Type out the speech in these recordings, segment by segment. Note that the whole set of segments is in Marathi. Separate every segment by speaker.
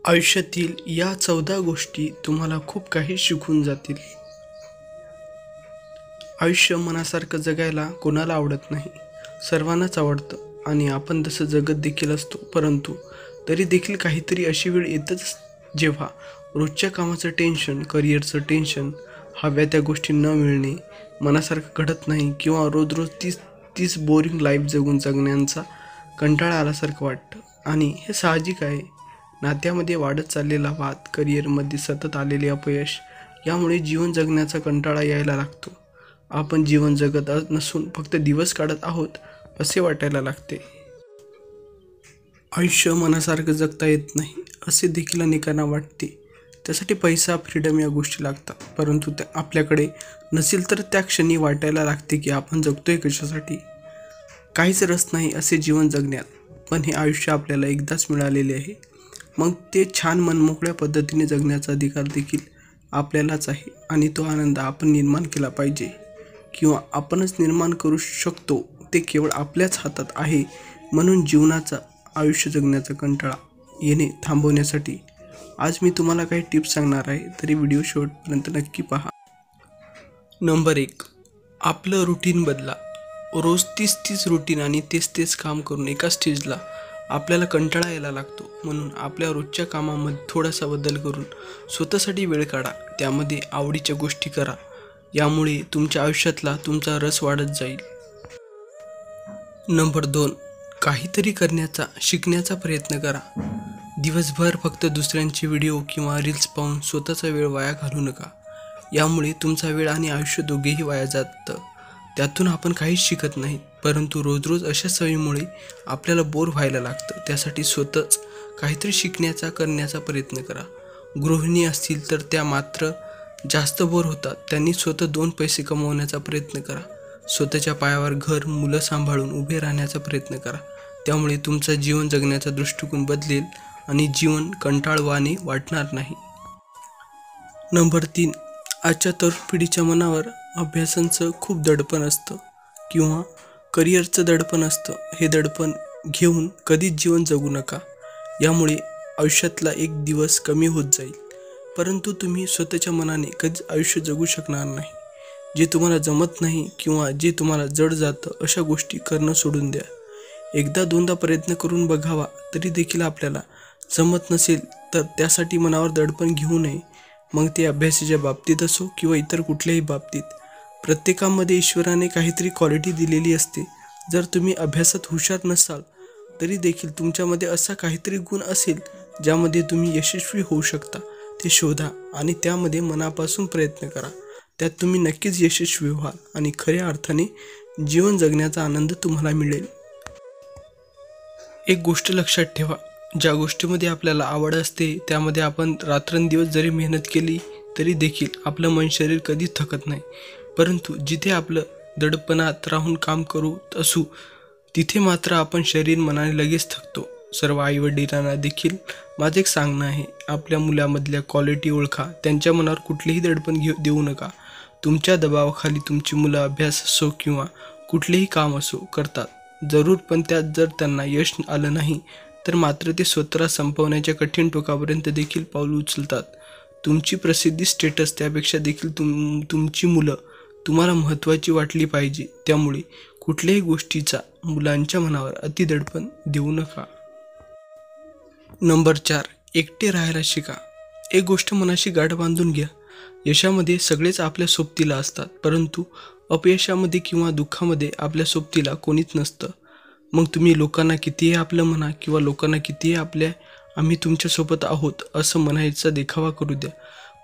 Speaker 1: आयुष्यातील या 14 गोष्टी तुम्हाला खूप काही शिकवून जातील. आयुष्य मनासारखं जगायला कोणाला आवडत नाही, सर्वांनाच आवडतं आणि आपण तसं जगत देखील असतो. परंतु तरी देखील काहीतरी अशी वेळ येतच जेव्हा रोजच्या कामाचं टेन्शन, करिअरचं टेन्शन, हव्या त्या गोष्टी न मिळणे, मनासारखं घडत नाही किंवा रोज रोज तीच बोरिंग लाईफ जगण्याचा कंटाळा आल्यासारखं वाटतं. आणि हे साहजिक आहे. नात्यामध्ये वाढत चाललेला वाद, करिअरमध्ये सतत आलेले अपयश यामुळे जीवन जगण्याचा कंटाळा यायला लागतो. आपण जीवन जगत नसून फक्त दिवस काढत आहोत असे वाटायला लागते. आयुष्य मनासारखं जगता येत नाही असे देखील अनेकांना वाटते. त्यासाठी पैसा, फ्रीडम या गोष्टी लागतात. परंतु त्या आपल्याकडे नसेल तर त्या क्षणी वाटायला लागते की आपण जगतोय कशासाठी, काहीच रस नाही असे जीवन जगण्यात. पण हे आयुष्य आपल्याला एकदाच मिळालेले आहे. मग ते छान मनमोकळ्या पद्धतीने जगण्याचा अधिकार देखील आपल्यालाच आहे आणि तो आनंद आपण निर्माण केला पाहिजे किंवा आपणच निर्माण करू शकतो. ते केवळ आपल्याच हातात आहे. म्हणून जीवनाचा आयुष्य जगण्याचा कंटाळा येणे थांबवण्यासाठी आज मी तुम्हाला काही टिप्स सांगणार आहे, तरी व्हिडिओ शेवटपर्यंत नक्की पहा. नंबर 1, आपलं रुटीन बदला. रोज तीच रुटीन आणि तेच काम करून एका स्टेजला आपल्याला कंटाळा यायला लागतो. म्हणून आपल्या रोजच्या कामामध्ये थोडासा बदल करून स्वतःसाठी वेळ काढा. त्यामध्ये आवडीच्या गोष्टी करा. यामुळे तुमच्या आयुष्यातला तुमचा रस वाढत जाईल. नंबर 2, काहीतरी करण्याचा, शिकण्याचा प्रयत्न करा. दिवसभर फक्त दुसऱ्यांचे व्हिडिओ किंवा रील्स पाहून स्वतःचा वेळ वाया घालवू नका. यामुळे तुमचा वेळ आणि आयुष्य दोघेही वाया जातं. त्यातून आपण काहीच शिकत नाही. परंतु रोज अशा सवयीमुळे आपल्याला बोर व्हायला लागतं. त्यासाठी स्वतःच काहीतरी शिकण्याचा, करण्याचा प्रयत्न करा. गृहिणी असतील तर त्या मात्र जास्त बोर होतात. त्यांनी स्वतः 2 पैसे कमवण्याचा प्रयत्न करा. स्वतःच्या पायावर घर, मुलं सांभाळून उभे राहण्याचा प्रयत्न करा. त्यामुळे तुमचा जीवन जगण्याचा दृष्टिकोन बदलेल आणि जीवन कंटाळवाणे वाटणार नाही. नंबर 3, आजच्या तरुण पिढीच्या मनावर अभ्यासाचं खूप दडपण असतं किंवा करिअरचं दडपण असतं. हे दडपण घेऊन कधीच जीवन जगू नका. यामुळे आयुष्यातला एक दिवस कमी होत जाईल. परंतु तुम्ही स्वतःच्या मनाने कधीच आयुष्य जगू शकणार नाही. जे तुम्हाला जमत नाही किंवा जे तुम्हाला जड जातं अशा गोष्टी करणं सोडून द्या. 1-2दा प्रयत्न करून बघावा. तरी देखील आपल्याला जमत नसेल तर त्यासाठी मनावर दडपण घेऊ नये. मग ते अभ्यासाच्या बाबतीत असो किंवा इतर कुठल्याही बाबतीत. प्रत्येकामध्ये ईश्वराने काहीतरी क्वालिटी दिलेली असते. जर तुम्ही अभ्यासात हुशार नसाल तरी देखील तुमच्यामध्ये असा काहीतरी गुण असेल ज्यामध्ये तुम्ही यशस्वी होऊ शकता. ते शोधा आणि त्यामध्ये मनापासून प्रयत्न करा. त्यात तुम्ही नक्कीच यशस्वी व्हाल आणि खऱ्या अर्थाने जीवन जगण्याचा आनंद तुम्हाला मिळेल. एक गोष्ट लक्षात ठेवा, ज्या गोष्टीमध्ये आपल्याला आवड असते त्यामध्ये आपण रात्रंदिवस जरी मेहनत केली तरी देखील आपलं मन, शरीर कधीच थकत नाही. परंतु जिथे आपलं दडपणात राहून काम करत असू तिथे मात्र आपण शरीर, मनाने लगेच थकतो. सर्व आईवडिलांना देखील माझं एक सांगणं आहे, आपल्या मुलामधल्या क्वालिटी ओळखा. त्यांच्या मनावर कुठलेही दडपण देऊ नका. तुमच्या दबावाखाली तुमची मुलं अभ्यास असो किंवा कुठलेही काम असो करतात जरूर, पण त्यात जर त्यांना यश आलं नाही तर मात्र ते स्वतःला संपवण्याच्या कठीण टोकापर्यंत देखील पाऊल उचलतात. तुमची प्रसिद्धी, स्टेटस त्यापेक्षा देखील तुमची मुलं तुम्हाला महत्त्वाची वाटली पाहिजे. त्यामुळे कुठल्याही गोष्टीचा मुलांच्या मनावर अतिदडपण देऊ नका. नंबर 4, एकटे राहायला शिका. एक गोष्ट मनाशी गाठ बांधून घ्या. यशामध्ये सगळेच आपल्या सोबतीला असतात, परंतु अपयशामध्ये किंवा दुःखामध्ये आपल्या सोबतीला कोणीच नसतं. मग तुम्ही लोकांना कितीही आपलं म्हणा किंवा लोकांना कितीही आम्ही तुमच्यासोबत आहोत असं म्हणायचा देखावा करू द्या,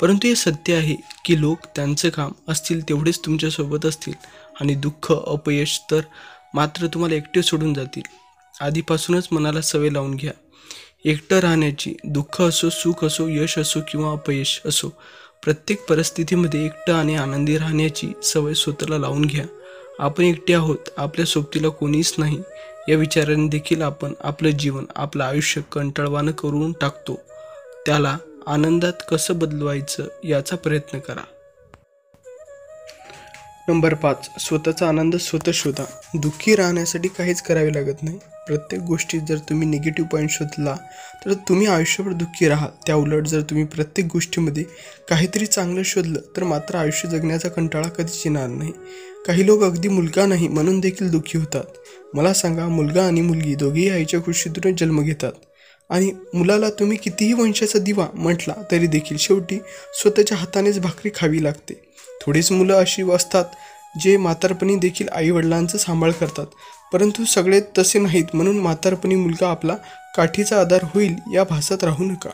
Speaker 1: परंतु हे सत्य आहे की लोक त्यांचं काम असतील तेवढेच तुमच्यासोबत असतील आणि दुःख, अपयश तर मात्र तुम्हाला एकटे सोडून जातील. आधीपासूनच मनाला सवय लावून घ्या एकटं राहण्याची. दुःख असो, सुख असो, यश असो किंवा अपयश असो, प्रत्येक परिस्थितीमध्ये एकटं आणि आनंदी राहण्याची सवय स्वतःला लावून घ्या. आपण एकटे आहोत, आपल्या सोबतीला कोणीच नाही या विचाराने देखील आपण आपलं जीवन, आपलं आयुष्य कंटाळवाणं करून टाकतो. त्याला आनंदात कसं बदलवायचं याचा प्रयत्न करा. नंबर 5, स्वतःचा आनंद स्वतः शोधा. दुःखी राहण्यासाठी काहीच करावे लागत नाही. प्रत्येक गोष्टीत जर तुम्ही निगेटिव्ह पॉईंट शोधला तर तुम्ही आयुष्यभर दुःखी राहाल. त्याउलट जर तुम्ही प्रत्येक गोष्टीमध्ये काहीतरी चांगलं शोधलं तर मात्र आयुष्य जगण्याचा कंटाळा कधीच येणार नाही. काही लोक अगदी मुलगा नाही म्हणून देखील दुःखी होतात. मला सांगा, मुलगा आणि मुलगी दोघेही आईच्या कुशीतूनच जन्म घेतात आणि मुलाला तुम्ही कितीही वंशाचा दिवा म्हटला तरी देखील शेवटी स्वतःच्या हातानेच भाकरी खावी लागते. थोडीच मुलं अशी असतात जे म्हातारपणी देखील आईवडिलांचा सांभाळ करतात, परंतु सगळे तसे नाहीत. म्हणून म्हातारपणी मुलगा आपला काठीचा आधार होईल या भासात राहू नका.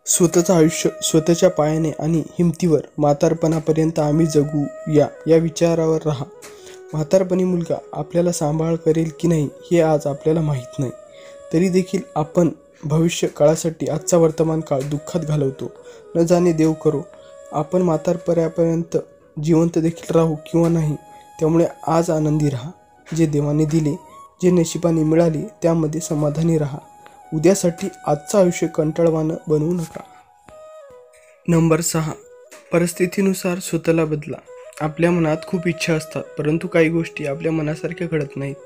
Speaker 1: स्वतःचं आयुष्य स्वतःच्या पायाने आणि हिमतीवर म्हातारपणापर्यंत आम्ही जगू या विचारावर राहा. म्हातारपणी मुलगा आपल्याला सांभाळ करेल की नाही हे आज आपल्याला माहीत नाही, तरी देखील आपण भविष्य काळासाठी आजचा वर्तमान काळ दुःखात घालवतो. न जाणे देव करो आपण म्हातारपणापर्यंत जिवंत देखील राहू किंवा नाही. त्यामुळे आज आनंदी राहा. जे देवाने दिले, जे नशिबाने मिळाले त्यामध्ये समाधानी राहा. उद्यासाठी आजचं आयुष्य कंटाळवाणं बनवू नका. नंबर 6, परिस्थितीनुसार स्वतःला बदला. आपल्या मनात खूप इच्छा असतात, परंतु काही गोष्टी आपल्या मनासारख्या घडत नाहीत.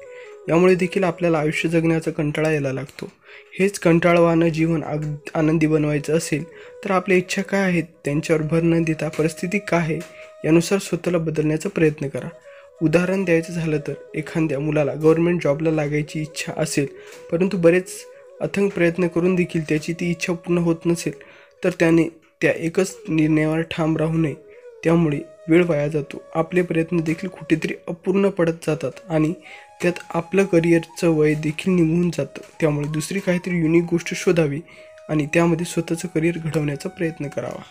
Speaker 1: यामुळे देखील आपल्याला आयुष्य जगण्याचा कंटाळा यायला लागतो. हेच कंटाळवाणं जीवन आनंदी बनवायचं असेल तर आपल्या इच्छा काय आहेत त्यांच्यावर भर न देता परिस्थिती काय आहे यानुसार स्वतःला बदलण्याचा प्रयत्न करा. उदाहरण द्यायचं झालं तर एखाद्या मुलाला गव्हर्नमेंट जॉबला लागायची इच्छा असेल, परंतु बरेच अथक प्रयत्न करून देखील त्याची ती इच्छा पूर्ण होत नसेल तर त्याने त्या एकच निर्णयावर ठाम राहू नये. त्यामुळे वेळ वाया जातो, आपले प्रयत्न देखील कुठेतरी अपूर्ण पडत जातात आणि त्यात आपलं करिअरचं वय देखील निघून जातं. त्यामुळे दुसरी काहीतरी युनिक गोष्ट शोधावी आणि त्यामध्ये स्वतःचं करिअर घडवण्याचा प्रयत्न करावा.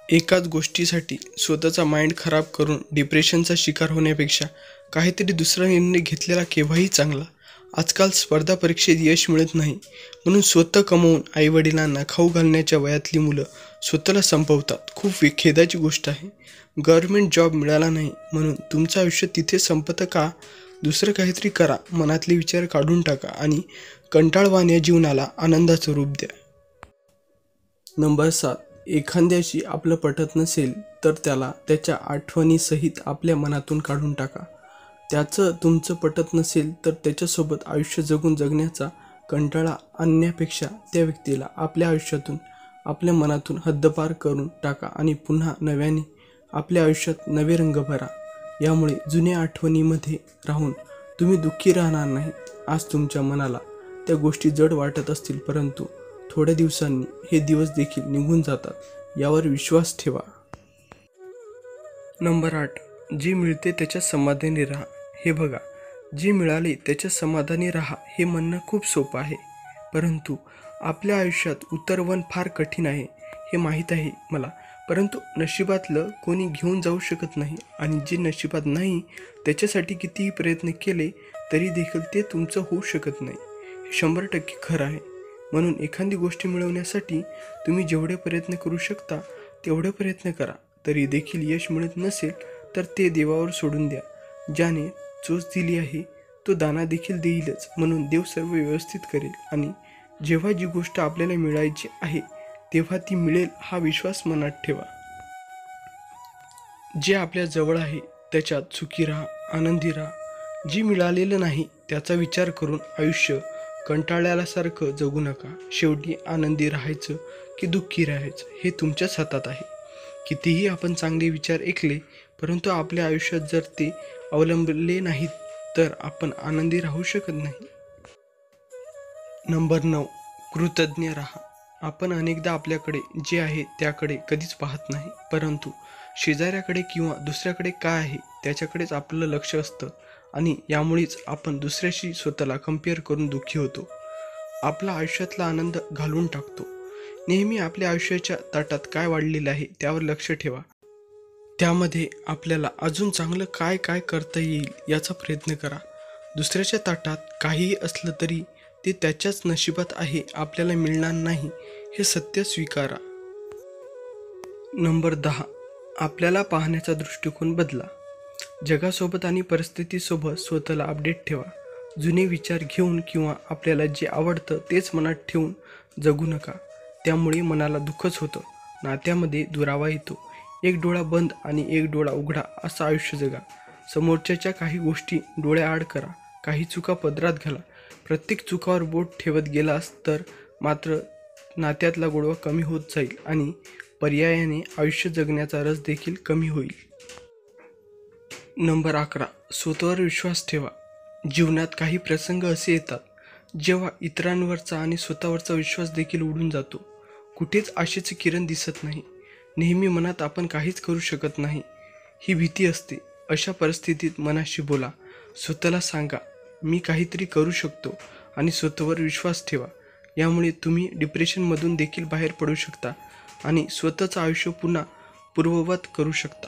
Speaker 1: एकाच गोष्टीसाठी स्वतःचा माइंड खराब करून डिप्रेशनचा शिकार होण्यापेक्षा काहीतरी दुसरा निर्णय घेतलेला केव्हाही चांगला. आजकाल स्पर्धा परीक्षेत यश मिळत नाही म्हणून स्वतः कमवून आईवडिलांना खाऊ घालण्याच्या वयातली मुलं स्वतःला संपवतात. खूप खेदाची गोष्ट आहे. गव्हर्नमेंट जॉब मिळाला नाही म्हणून तुमचं आयुष्य तिथे संपतं का? दुसरं काहीतरी करा, मनातले विचार काढून टाका आणि कंटाळवाण्या जीवनाला आनंदाचं रूप द्या. नंबर 7, एखाद्याशी आपलं पटत नसेल तर त्याला त्याच्या आठवणीसहित आपल्या मनातून काढून टाका. त्याचं तुमचं पटत नसेल तर त्याच्यासोबत आयुष्य जगण्याचा कंटाळा आणण्यापेक्षा त्या व्यक्तीला आपल्या आयुष्यातून आपल्या मनातून हद्दपार करून टाका आणि पुन्हा नव्याने आपल्या आयुष्यात नवे रंग भरा. यामुळे जुन्या आठवणीमध्ये राहून तुम्ही दुःखी राहणार नाही. आज तुमच्या मनाला त्या गोष्टी जड वाटत असतील, परंतु थोड्या दिवसांनी हे दिवस देखील निघून जातात, यावर विश्वास ठेवा. नंबर 8, जे मिळते त्याच्या समाधानी राहा. हे बघा, जे मिळाले त्याच्या समाधानी राहा हे म्हणणं खूप सोपं आहे, परंतु आपल्या आयुष्यात उतरवण फार कठीण आहे हे माहीत आहे मला. परंतु नशिबातलं कोणी घेऊन जाऊ शकत नाही आणि जे नशिबात नाही त्याच्यासाठी कितीही प्रयत्न केले तरी देखील ते तुमचं होऊ शकत नाही. हे 100% खरं आहे. म्हणून एखादी गोष्ट मिळवण्यासाठी तुम्ही जेवढे प्रयत्न करू शकता तेवढे प्रयत्न करा. तरी देखील यश मिळत नसेल तर ते देवावर सोडून द्या. ज्याने चोच दिली आहे तो दाना देखील देईलच. म्हणून देव सर्व व्यवस्थित करेल आणि जेव्हा जी गोष्ट आपल्याला मिळायची आहे तेव्हा ती मिळेल हा विश्वास मनात ठेवा. जे आपल्या जवळ आहे त्याच्यात सुखी राहा, आनंदी राहा. जे मिळालेलं नाही त्याचा विचार करून आयुष्य कंटाळल्यासारखं जगू नका. शेवटी आनंदी राहायचं की दुःखी राहायचं हे तुमच्याच हातात आहे. कितीही आपण चांगले विचार ऐकले परंतु आपल्या आयुष्यात जर ते अवलंबले नाहीत तर आपण आनंदी राहू शकत नाही. नंबर 9, कृतज्ञ राहा. आपण अनेकदा आपल्याकडे जे आहे त्याकडे कधीच पाहत नाही, परंतु शेजाऱ्याकडे किंवा दुसऱ्याकडे काय आहे त्याच्याकडेच आपलं लक्ष असतं आणि यामुळेच आपण दुसऱ्याशी स्वतःला कम्पेअर करून दुःखी होतो. आपला आयुष्यातला आनंद घालवून टाकतो. नेहमी आपल्या आयुष्याच्या ताटात काय वाढलेलं आहे त्यावर लक्ष ठेवा. त्यामध्ये आपल्याला अजून चांगलं काय काय करता येईल याचा प्रयत्न करा. दुसऱ्याच्या ताटात काहीही असलं तरी ते त्याच्याच नशिबात आहे, आपल्याला मिळणार नाही हे सत्य स्वीकारा. नंबर 10, आपल्याला पाहण्याचा दृष्टिकोन बदला. जगासोबत आणि परिस्थितीसोबत स्वतःला अपडेट ठेवा. जुने विचार घेऊन किंवा आपल्याला जे आवडतं तेच मनात ठेवून जगू नका. त्यामुळे मनाला दुःखच होतं, नात्यामध्ये दुरावा येतो. एक डोळा बंद आणि एक डोळा उघडा असं आयुष्य जगा. समोरच्याच्या काही गोष्टी डोळ्याआड करा काही चुका पदरात घाला. प्रत्येक चुकावर बोट ठेवत गेलास तर मात्र नात्यातला गोडवा कमी होत जाईल आणि पर्यायाने आयुष्य जगण्याचा रस देखील कमी होईल. नंबर 11. स्वतःवर विश्वास ठेवा. जीवनात काही प्रसंग असे येतात जेव्हा इतरांवरचा आणि स्वतःवरचा विश्वास देखील उडून जातो. कुठेच आशेचे किरण दिसत नाही. नेहमी मनात आपण काहीच करू शकत नाही ही भीती असते. अशा परिस्थितीत मनाशी बोला. स्वतःला सांगा, मी काहीतरी करू शकतो आणि स्वतःवर विश्वास ठेवा. यामुळे तुम्ही डिप्रेशनमधून देखील बाहेर पडू शकता आणि स्वतःचं आयुष्य पुन्हा पूर्ववत करू शकता.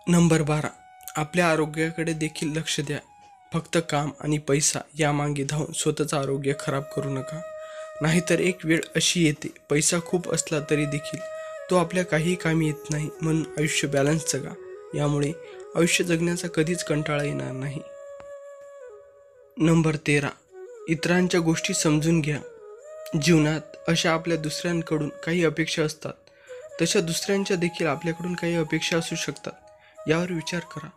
Speaker 1: नंबर 12. आपल्या आरोग्याकडे देखील लक्ष द्या. फक्त काम आणि पैसा यामागे धावून स्वतःचं आरोग्य खराब करू नका. नाहीतर एक वेळ अशी येते, पैसा खूप असला तरी देखील तो आपल्या काहीही कामी येत नाही. म्हणून आयुष्य बॅलन्स जगा. यामुळे आयुष्य जगण्याचा कधीच कंटाळा येणार नाही. नंबर 13. इतरांच्या गोष्टी समजून घ्या. जीवनात अशा आपल्या दुसऱ्यांकडून काही अपेक्षा असतात, तशा दुसऱ्यांच्या देखील आपल्याकडून काही अपेक्षा असू शकतात. यावर विचार करा.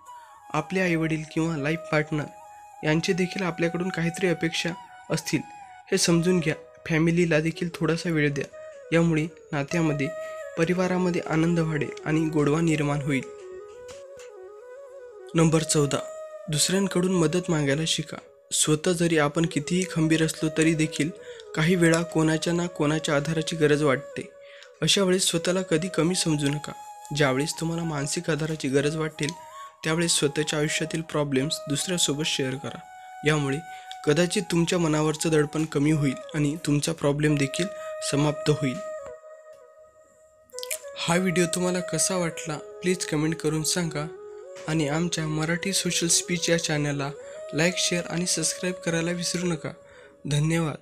Speaker 1: आपले आईवडील किंवा लाईफ पार्टनर यांचे देखील आपल्याकडून काहीतरी अपेक्षा असतील हे समजून घ्या. फॅमिलीला देखील थोडासा वेळ द्या. यामुळे नात्यामध्ये, परिवारामध्ये आनंद वाढेल आणि गोडवा निर्माण होईल. नंबर 14. दुसऱ्यांकडून मदत मागायला शिका. स्वतः जरी आपण कितीही खंबीर असलो तरी देखील काही वेळा कोणाच्या ना कोणाच्या आधाराची गरज वाटते. अशा वेळेस स्वतःला कधी कमी समजू नका. ज्यावेळेस तुम्हाला मानसिक आधाराची गरज वाटेल त्यावेळेस स्वतःच्या आयुष्यातील प्रॉब्लेम्स दुसऱ्यासोबत शेअर करा. यामुळे कदाचित तुमच्या मनावरचं दडपण कमी होईल आणि तुमचा प्रॉब्लेम देखील समाप्त होईल. हा व्हिडिओ तुम्हाला कसा वाटला प्लीज कमेंट करून सांगा आणि आमच्या मराठी सोशल स्पीच या चॅनलला लाईक, शेअर आणि सबस्क्राईब करायला विसरू नका. धन्यवाद.